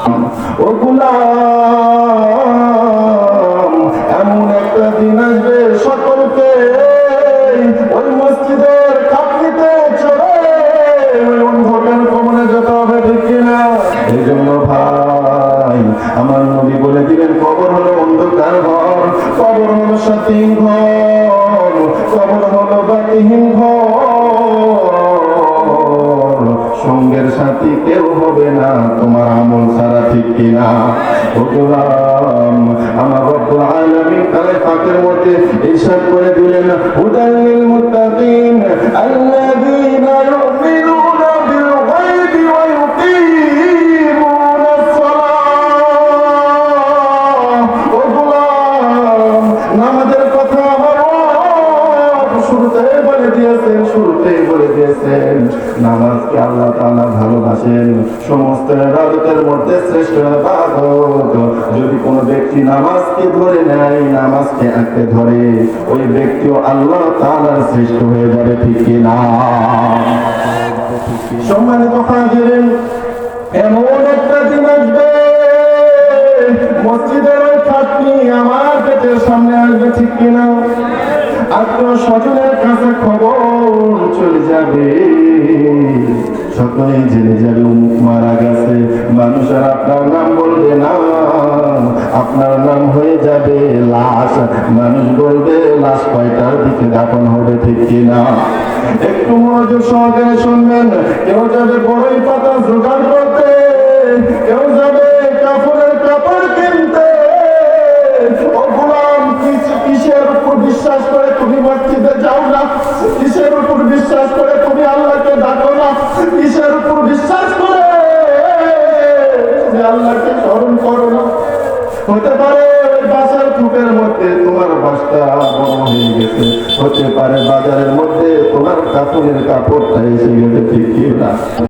ও গোলাম, এমন একটা দিন আসবে সকলকে ওই মসজিদের খাটনিতে চড়ে ওই অন্ধকার কবরে যেতে হবে, ঠিক কিনা? এই জন্য ভাই আমার নবী বলে দিলেন, কবর হলো অন্ধকার ঘর, কবর হলো সাথীহীন ঘর, কবর হলো বাতিহীন ঘর, সঙ্গের সাথী কেউ হবে না তোমার আমল ছাড়া, ঠিক কিনা? ও গোলাম, আমার রব্বুল আলামিন কালে পাকের মধ্যে ইরশাদ করে দিলেন, হুদাল লিল মুত্তাকিন আল্লাযীনা ইউমিনুনা বিল গায়বি ওয়া ইউকিমুনাস সালাহ। ও গোলাম, নামাজের কথা আমার শুরুতেই বলে দিয়েছেন, নামাজকে আল্লাহ তাআলা ভালোবাসেন, সমস্ত ইবাদতের মধ্যে শ্রেষ্ঠ ইবাদত। যদি কোনো ব্যক্তি নামাজকে ধরে নেয়, নামাজকে আঁকড়ে ধরে, ওই ব্যক্তিও আল্লাহ তাআলার শ্রেষ্ঠ হয়ে যাবে, ঠিক কিনা? সম্মানিত হাজিরিন, এমন একটা দিন আসবে মসজিদের ওই খাটনি আমার পেটের সামনে আসবে, ঠিক কিনা? আত্মীয় স্বজনের কাছে খবর চলে যাবে, সকলেই জেনে যাবে অমুক মারা গেছে, মানুষ আর আপনার নাম বলবে না, আপনার নাম হয়ে যাবে লাশ, মানুষ বলবে লাশ কয়টার দিকে দাফন হবে, ঠিক কিনা? একটু মনোযোগ সহকারে শুনবেন। কেউ যাবে বড়ই পাতা জোগাড় করতে, কেউ যাবে কাপড়ের কাপড় কিনতে। ও গোলাম, কিসের উপর বিশ্বাস করে তুমি মসজিদে যাও না? কিসের উপর বিশ্বাস করে তুমি আল্লাহকে ডাকো না? কিসের উপর বিশ্বাস করে তুমি আল্লাহকে স্মরণ করো না? হতে পারে ওই বাসার কূপের মধ্যে তোমার বাসটা বড় হয়ে গেছে, হতে পারে বাজারের মধ্যে তোমার কাপড়ের কাপড়টা এসে গেছে, ঠিক কি না?